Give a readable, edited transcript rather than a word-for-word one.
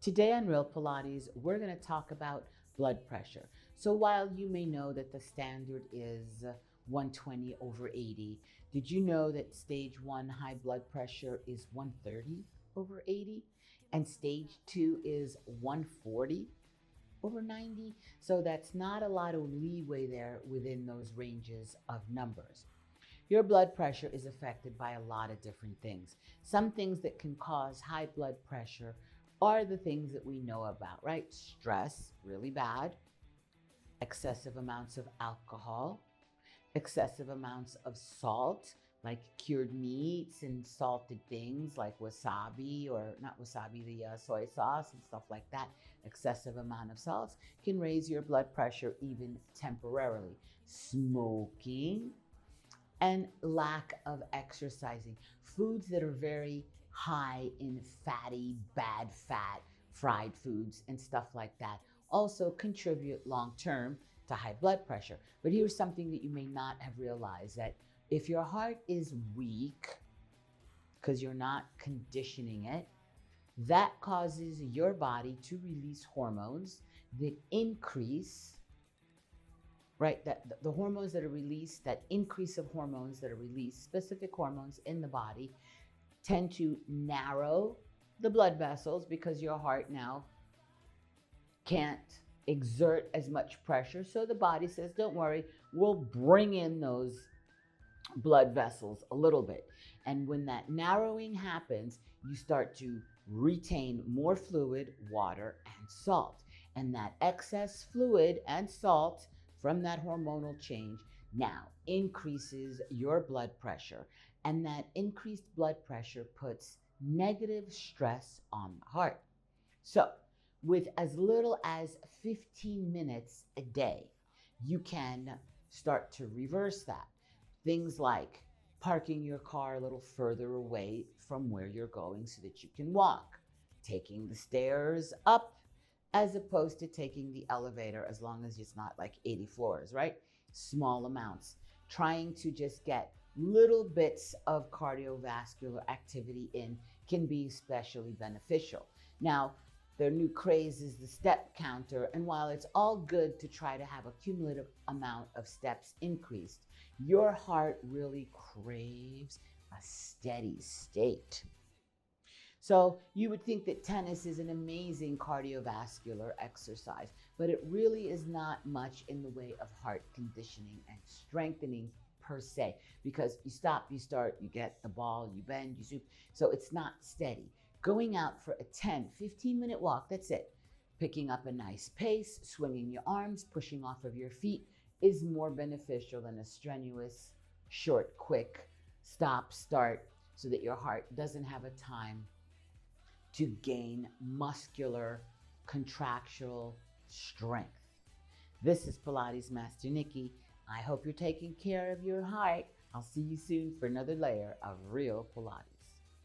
Today on Real Pilates, we're going to talk about blood pressure. So while you may know that the standard is 120 over 80, did you know that stage 1 high blood pressure is 130 over 80 and stage 2 is 140 over 90? So that's not a lot of leeway there within those ranges of numbers. Your blood pressure is affected by a lot of different things. Some things that can cause high blood pressure are the things that we know about, right? Stress, really bad, excessive amounts of alcohol, excessive amounts of salt, like cured meats and salted things like wasabi, or not wasabi, the soy sauce and stuff like that. Excessive amount of salts can raise your blood pressure even temporarily. Smoking and lack of exercising. Foods that are very high in fatty, bad fat, fried foods and stuff like that also contribute long-term to high blood pressure. But here's something that you may not have realized, that if your heart is weak because you're not conditioning it, that causes your body to release hormones that increase, right? That the hormones that are released, that increase of hormones that are released, specific hormones in the body, tend to narrow the blood vessels because your heart now can't exert as much pressure. So the body says, don't worry, we'll bring in those blood vessels a little bit. And when that narrowing happens, you start to retain more fluid, water, and salt. And that excess fluid and salt from that hormonal change now increases your blood pressure. And that increased blood pressure puts negative stress on the heart. So with as little as 15 minutes a day, you can start to reverse that. Things like parking your car a little further away from where you're going so that you can walk, taking the stairs up as opposed to taking the elevator, as long as it's not like 80 floors, right? Small amounts. Trying to just get little bits of cardiovascular activity in can be especially beneficial. Now, their new craze is the step counter, and while it's all good to try to have a cumulative amount of steps increased, your heart really craves a steady state. So you would think that tennis is an amazing cardiovascular exercise, but it really is not much in the way of heart conditioning and strengthening per se, because you stop, you start, you get the ball, you bend, you swoop. So it's not steady. Going out for a 10, 15-minute walk, that's it. Picking up a nice pace, swinging your arms, pushing off of your feet is more beneficial than a strenuous, short, quick stop, start, so that your heart doesn't have a time to gain muscular, contractual strength. This is Pilates Master Nikki. I hope you're taking care of your heart. I'll see you soon for another layer of Real Pilates.